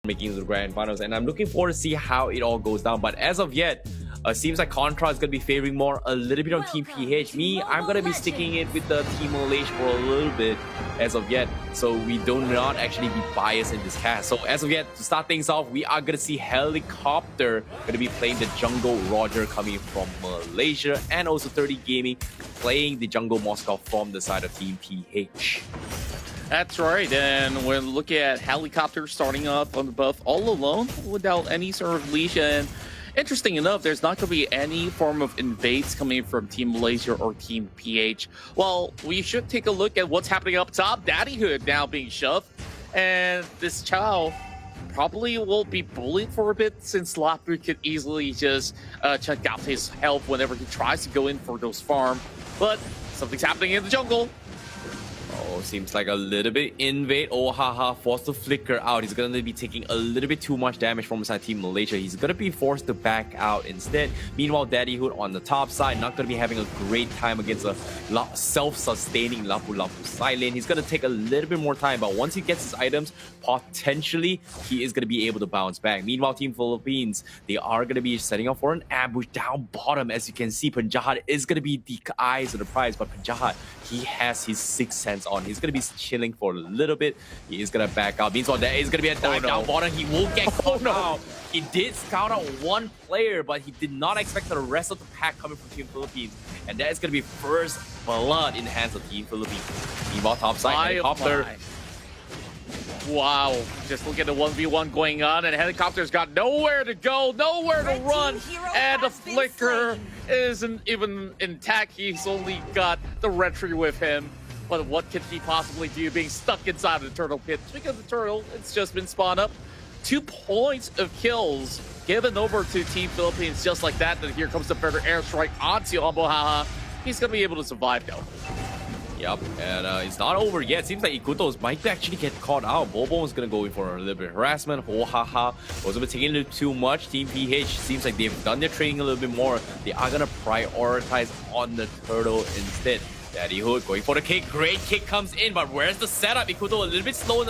making the grand finals, and I'm looking forward to see how it all goes down. But as of yet, seems like Contra is going to be favoring more a little bit on Team PH. Me, I'm going to be sticking it with the Team Malaysia for a little bit as of yet, so we do not actually be biased in this cast. So as of yet, to start things off, we are going to see Helicopter going to be playing the Jungle Roger coming from Malaysia, and also 30 Gaming playing the Jungle Moscow from the side of Team PH. That's right, and we're looking at Helicopter starting off on the buff all alone without any sort of leash. And interesting enough, there's not going to be any form of invades coming from Team Malaysia or Team PH. Well, we should take a look at what's happening up top. Daddyhood now being shoved, and this Chow probably will be bullied for a bit, since Lapu could easily just check out his health whenever he tries to go in for those farm. But something's happening in the jungle. Oh, seems like a little bit invade. Oh, haha, forced to flicker out. He's going to be taking a little bit too much damage from inside Team Malaysia. He's going to be forced to back out instead. Meanwhile, Daddyhood on the top side, not going to be having a great time against a self-sustaining Lapu side lane. He's going to take a little bit more time, but once he gets his items, potentially, he is going to be able to bounce back. Meanwhile, Team Philippines, they are going to be setting up for an ambush down bottom. As you can see, Panjahat is going to be the eyes of the prize, but Panjahat, he has his sixth sense on. He's going to be chilling for a little bit. He is going to back out. Meanwhile, there is going to be a dive down bottom. He will get caught out. He did scout out one player, but he did not expect the rest of the pack coming from Team Philippines. And that is going to be first blood in the hands of Team Philippines. Meanwhile, top side, Helicopter. Wow, just look at the 1v1 going on, and Helicopter's got nowhere to go, nowhere to run, and the flicker isn't even intact. He's only got the retry with him. But what can he possibly do being stuck inside of the turtle pit? Speaking of the turtle, it's just been spawned up. 2 points of kills given over to Team Philippines just like that. Then here comes the further airstrike onto Ambohaha. He's going to be able to survive though. Yep, and it's not over yet. Seems like Ikutos might actually get caught out. Bobo is going to go in for a little bit of harassment. Oh, haha. Was a bit taking a little too much. Team PH seems like they've done their training a little bit more. They are going to prioritize on the turtle instead. Daddyhood going for the kick. Great kick comes in, but where's the setup? Ikuto a little bit slow in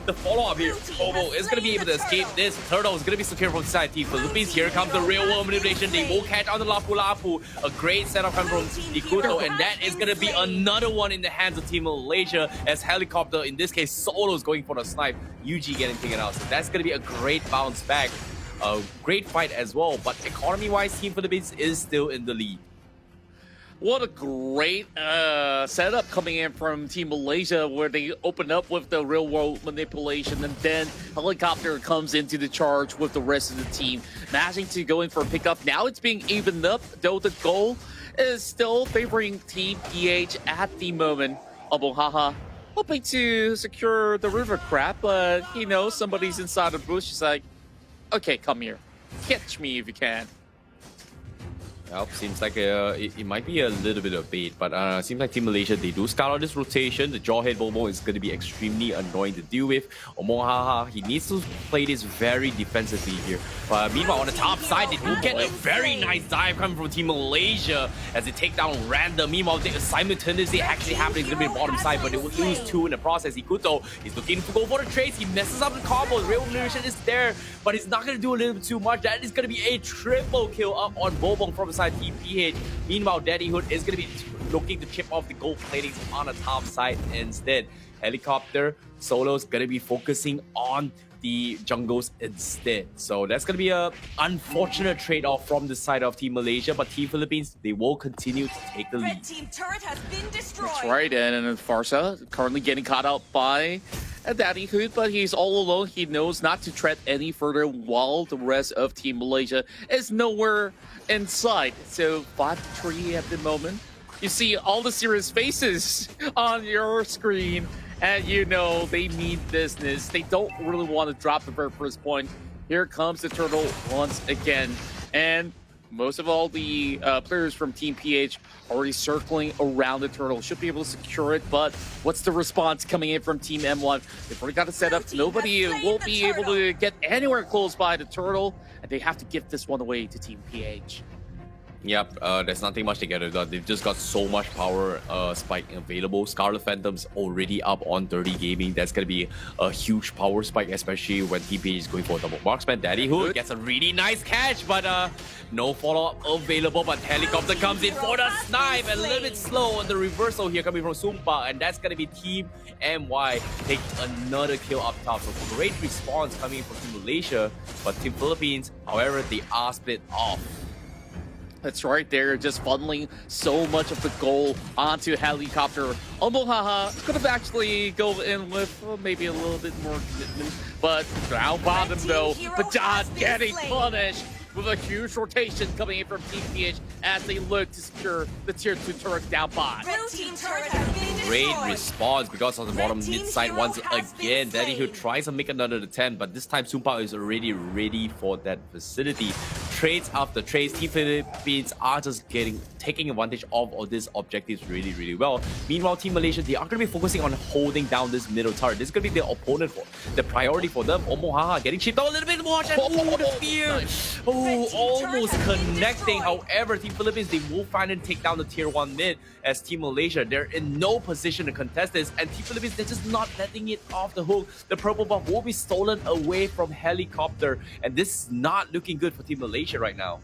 the follow-up here. Bobo is going to be able to escape this. Turtle is going to be secure from the side. Team Philippines, here comes the real world manipulation. They will catch on the Lapu. A great setup coming from Ikuto, and that is going to be another one in the hands of Team Malaysia, as Helicopter, in this case, Solo is going for the snipe. UG getting taken out. So that's going to be a great bounce back. A great fight as well, but economy-wise, Team Philippines is still in the lead. What a great setup coming in from Team Malaysia, where they open up with the real-world manipulation, and then Helicopter comes into the charge with the rest of the team, managing to go in for a pickup. Now it's being evened up, though the goal is still favoring Team PH at the moment. Ambohaha hoping to secure the river crab, but you know, somebody's inside the bush. He's like, okay, come here. Catch me if you can. Well, seems like it might be a little bit of bait, but seems like Team Malaysia, they do scout out this rotation. The Jawhead Bobo is going to be extremely annoying to deal with. Omohaha, he needs to play this very defensively here. But meanwhile, on the top side, they do get a very nice dive coming from Team Malaysia as they take down Random. Meanwhile, the simultaneously actually happening to the bottom side, but they will lose 2 in the process. Ikuto is looking to go for the trades. He messes up the combo. The real manipulation is there, but he's not going to do a little bit too much. That is going to be a triple kill up on Bobo from the side Team PH. Meanwhile, Daddyhood is going to be looking to chip off the gold platings on the top side instead. Helicopter Solo is going to be focusing on the jungles instead. So that's going to be a unfortunate trade-off from the side of Team Malaysia, but Team Philippines, they will continue to take the lead. Red team turret has been destroyed. That's right, and Farsa currently getting caught out by a Daddyhood, but he's all alone. He knows not to tread any further while the rest of Team Malaysia is nowhere in sight. So 5-3 at the moment. You see all the serious faces on your screen, and you know they mean business. They don't really want to drop the very first point. Here comes the turtle once again, and most of all the players from Team PH already circling around the turtle. Should be able to secure it, but what's the response coming in from Team M1? They've already got it set up. Nobody will be able to get anywhere close by the turtle, and they have to give this one away to Team PH. Yep, there's nothing much to get it done. They've just got so much power spike available. Scarlet Phantom's already up on 30 gaming. That's going to be a huge power spike, especially when TPH is going for a double marksman. Daddy Hood gets a really nice catch, but no follow-up available. But Helicopter comes in for the snipe. A little bit slow on the reversal here coming from Sumpa, and that's going to be Team MY taking another kill up top. So great response coming from Team Malaysia, but Team Philippines, however, they are split off. That's right, they're just funneling so much of the goal onto Helicopter. Omohaha could have actually go in with maybe a little bit more commitment, but down bottom though, Bajad getting punished with a huge rotation coming in from TPH as they look to secure the tier 2 turret down bot. Red team turret has been Great destroyed. response because of the bottom Red team mid side hero once has been again. Daddy Hood slain. tries to make another attempt, but this time Sumpa is already ready for that facility. Trades after trades, Team Philippines are just taking advantage of all these objectives really well. Meanwhile, Team Malaysia, they are going to be focusing on holding down this middle turret. This is going to be the opponent for the priority for them. Omohaha getting chipped out a little bit more. Oh, the fear! Oh, almost connecting. However, Team Philippines, they will finally take down the tier 1 mid as Team Malaysia. They're in no position to contest this, and Team Philippines, they're just not letting it off the hook. The purple buff will be stolen away from Helicopter, and this is not looking good for Team Malaysia right now.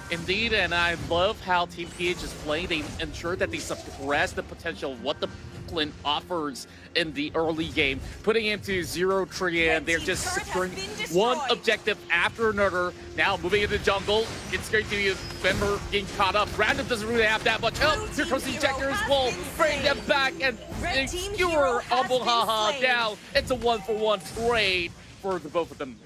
Indeed, and I love how Team PH is playing. They ensure that they suppress the potential of what the Flint offers in the early game, putting into 0 tree, and they're just securing one objective after another. Now moving into jungle, it's great to be Bember getting caught up. Random doesn't really have that much help. Here comes the Injector as well, bring them back and skewer Omohaha down. It's a 1-for-1 trade for the both of them.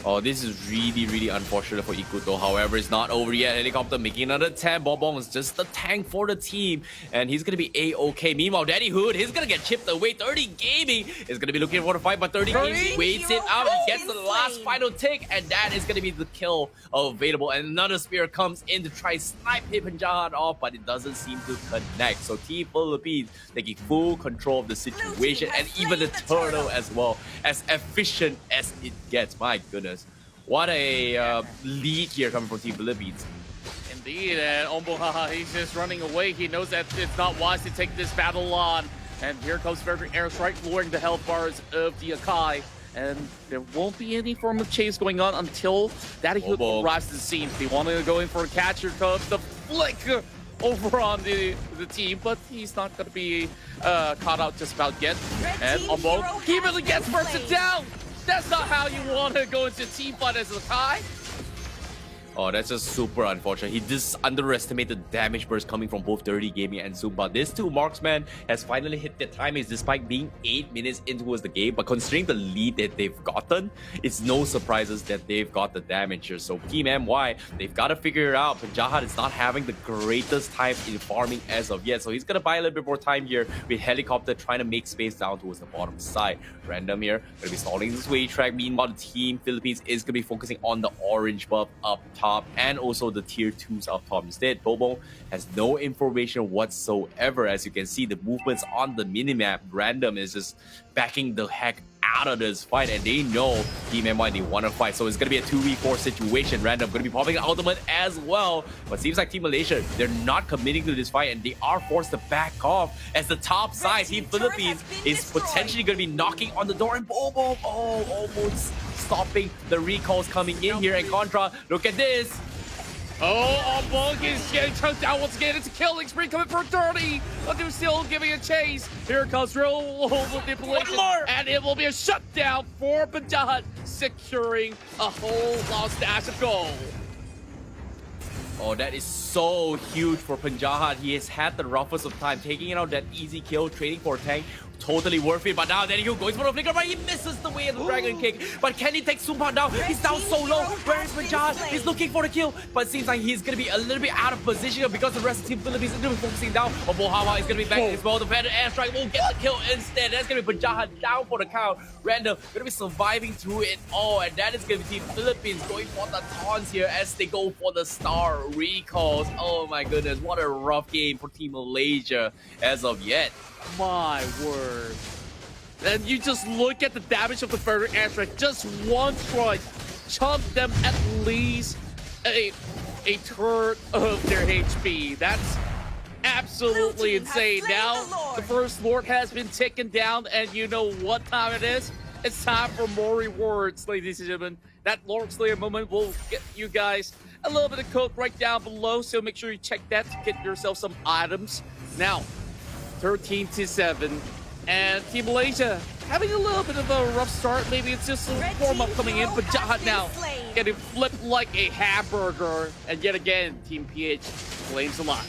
Oh, this is really unfortunate for Ikuto. However, it's not over yet. Helicopter making another 10. Bonbon is just the tank for the team, and he's going to be A-OK. Meanwhile, Daddy Hood, he's going to get chipped away. 30 Gaming is going to be looking for the fight, but 30 Gaming waits it out and gets the last final tick, and that is going to be the kill available. And another spear comes in to try snipe Panjahan off, but it doesn't seem to connect. So Team Philippines taking full control of the situation, and even the turtle as well. As efficient as it gets. My goodness. What a lead here coming from Team Philippines. Indeed, and Omohaha, he's just running away. He knows that it's not wise to take this battle on. And here comes Frederick Airstrike, lowering the health bars of the Akai. And there won't be any form of chase going on until Daddy Hood arrives to the scene. They want to go in for a catcher, comes the flick over on the team, but he's not going to be caught out just about yet. And Ombo, he really gets bursted down. That's not how you want to go into team fight as a Kai. Oh, that's just super unfortunate. He just underestimated the damage burst coming from both Dirty Gaming and Zumba. This 2 marksman has finally hit their timings despite being 8 minutes into the game. But considering the lead that they've gotten, it's no surprises that they've got the damage here. So Team MY, they've got to figure it out. Panjahan is not having the greatest time in farming as of yet. So he's going to buy a little bit more time here with Helicopter trying to make space down towards the bottom side. Random here, going to be stalling this wave track. Meanwhile, the Team Philippines is going to be focusing on the orange buff up top and also the tier 2s up top instead. Bobo has no information whatsoever. As you can see, the movements on the minimap, Random is just backing the heck out of this fight, and they know Team MY, they want to fight. So it's going to be a 2v4 situation. Random going to be popping an ultimate as well. But seems like Team Malaysia, they're not committing to this fight, and they are forced to back off as the top side, Team Philippines, is potentially going to be knocking on the door. And Bobo, oh, almost stopping the recalls coming in here. And Contra, look at this. Oh, Ombo is getting choked out once again. It's a killing spree coming for 30. But still giving a chase. Here comes real manipulation. And it will be a shutdown for Panjahan, securing a whole lost dash of gold. Oh, that is so huge for Panjahan. He has had the roughest of time, taking out that easy kill, trading for a tank. Totally worth it, but now Daddy Hood goes for the flicker, but he misses the way of the dragon kick. But can he take Sumpa down? He's down so low. Where is Panjahan? He's looking for the kill, but it seems like he's going to be a little bit out of position because the rest of Team Philippines is going to be focusing down. Omohaha is going to be back as well. The better airstrike will get the kill instead. That's going to be Panjahan down for the count. Random going to be surviving through it all, and that is going to be Team Philippines going for the taunts here as they go for the star recalls. Oh my goodness, what a rough game for Team Malaysia as of yet. My word. And you just look at the damage of the Frederick Airstrike. Just one strike chunked them at least a a third of their HP. That's absolutely Blue team has insane. slain Now, the Lord. the first Lord has been taken down, and you know what time it is? It's time for more rewards, ladies and gentlemen. That Lord Slayer moment will get you guys a little bit of code right down below, so make sure you check that to get yourself some items. Now, 13-7, and Team Malaysia having a little bit of a rough start. Maybe it's just a Red warm-up team coming in, hero but has Jahat been now slain. getting flipped like a hamburger. And yet again, Team PH claims a lot.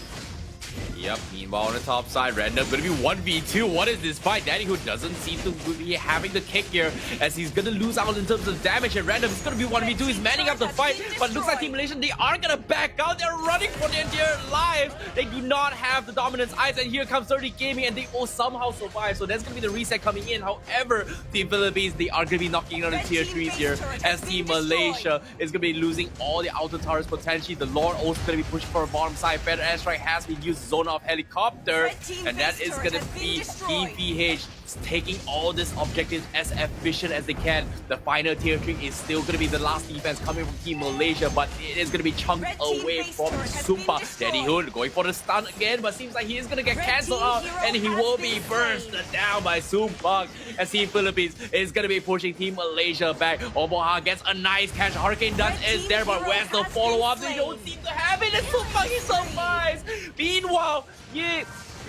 Yep, meanwhile on the top side, Random gonna be 1v2. What is this fight? Daddy who doesn't seem to be having the kick here, as he's gonna lose out in terms of damage, and Random is gonna be 1v2. He's manning up the fight, but looks like Team Malaysian, they are gonna back out. They're running for their dear lives. They do not have the dominance eyes, and here comes 30 Gaming, and they will somehow survive. So that's gonna be the reset coming in. However, Team Philippines, they are gonna be knocking out the tier 3s here, as Team Malaysia is gonna be losing all the outer towers potentially. The Lord also gonna be pushing for a bottom side. Better airstrike has been used, zone of helicopter, and that is gonna be DPH taking all these objectives as efficient as they can. The final tier 3 is still gonna be the last defense coming from Team Malaysia, but it is gonna be chunked away from Sumpa. Daddy Hood going for the stun again, but seems like he is gonna get cancelled out, and he will be burst down by Sumpa. As Team Philippines is gonna be pushing Team Malaysia back. Omoha gets a nice catch. Hurricane Dance is there, but where's the follow-up? They don't seem to have it, and Sumpa he survives. Meanwhile, yeah,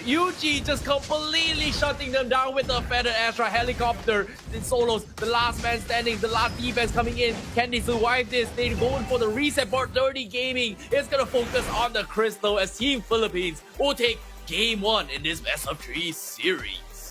Yuji just completely shutting them down with the Feather Astra helicopter. The solos, the last man standing, the last defense coming in. Can they survive this? They're going for the reset board. 30 Gaming is gonna focus on the crystal, as Team Philippines will take game 1 in this best of 3 series.